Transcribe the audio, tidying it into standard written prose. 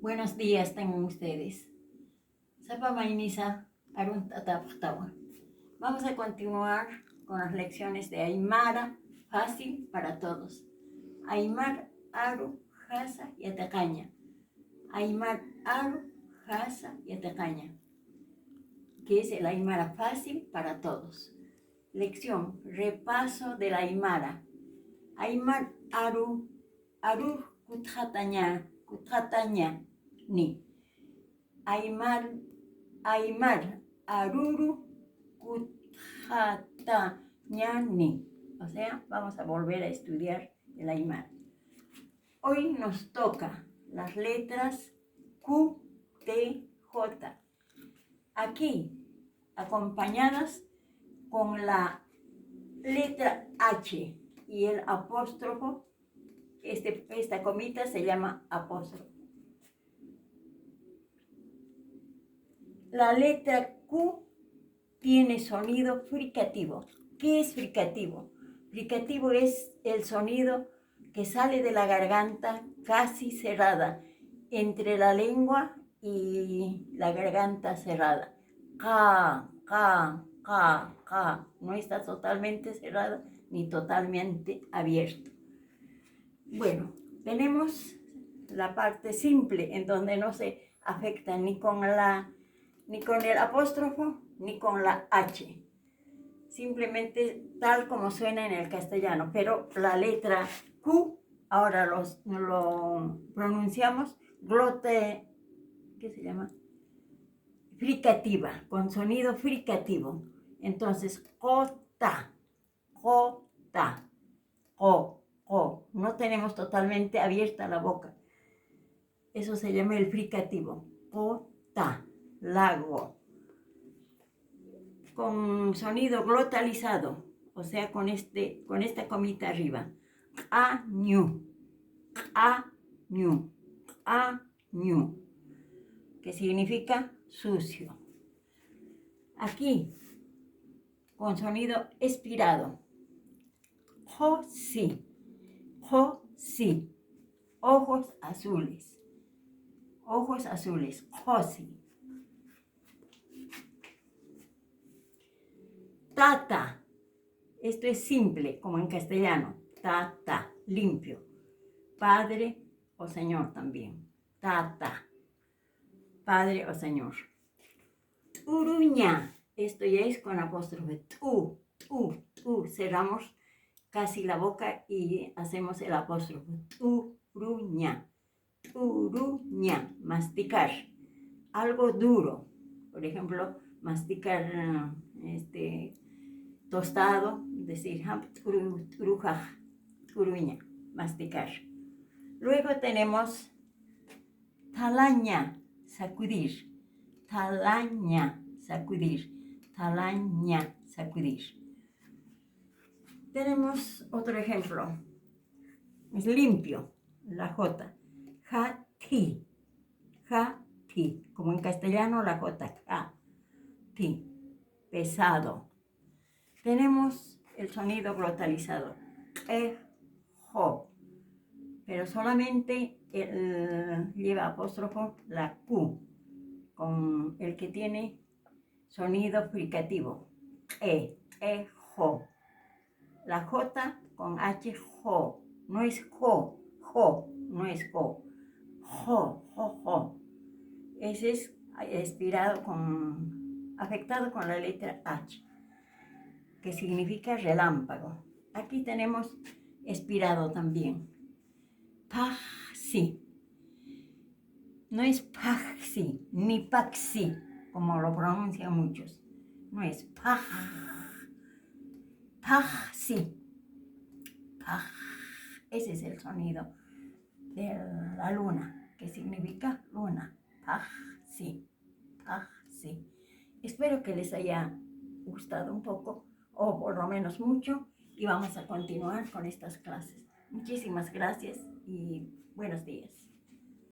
Buenos días tengan ustedes. Sapa Mainisa Arun Tataptawa. Vamos a continuar con las lecciones de Aymara, fácil para todos. Aymar, Aru, Jasa y Atacaña. Aymar, Aru, Jasa y Atacaña. Que es el Aymara fácil para todos. Lección, repaso de la Aymara. Aymar, Aru, Aru, Kutjataña, ni. Aymar, Aruru, Kutjatañani. O sea, vamos a volver a estudiar el Aymar. Hoy nos toca las letras Q, T, J. Aquí, acompañadas con la letra H y el apóstrofo. Esta comita se llama apóstrofo. La letra Q tiene sonido fricativo. ¿Qué es fricativo? Fricativo es el sonido que sale de la garganta casi cerrada, entre la lengua y la garganta cerrada. Ka, ka, ka, ka. No está totalmente cerrada ni totalmente abierto. Bueno, tenemos la parte simple en donde no se afecta ni con el apóstrofo ni con la H. Simplemente tal como suena en el castellano, pero la letra Q ahora lo pronunciamos glote, ¿qué se llama? Fricativa, con sonido fricativo. Entonces, jota, jota, jo, jo. No tenemos totalmente abierta la boca. Eso se llama el fricativo. Jota, lago. Con sonido glotalizado, o sea, con esta comita arriba. A, ñu, a, ñu, a, ñu, que significa sucio. Aquí, con sonido expirado. Jo, sí, ojos azules, jo, sí. Tata, esto es simple, como en castellano. Tata, limpio. Padre o señor también. Tata, padre o señor. Uruña, esto ya es con apóstrofe. Cerramos casi la boca y hacemos el apóstrofe. Uruña, masticar. Algo duro, por ejemplo, masticar tostado, decir uruña, masticar. Luego tenemos talaña, sacudir. Talaña, sacudir. Talaña, sacudir. Tenemos otro ejemplo. Es limpio, la J. Jati, como en castellano la J. Jati, pesado. Tenemos el sonido glotalizado, jo, pero solamente lleva apóstrofo la Q, con el que tiene sonido fricativo, jo. La J con H, jo, no es jo, no es jo, jo. Ese es afectado con la letra H, que significa relámpago. Aquí tenemos expirado también. Paxi. No es paxi, ni paxi, como lo pronuncian muchos. No es paxi. Ese es el sonido de la luna, que significa luna. Paxi. Espero que les haya gustado un poco, o por lo menos mucho, y vamos a continuar con estas clases. Muchísimas gracias y buenos días.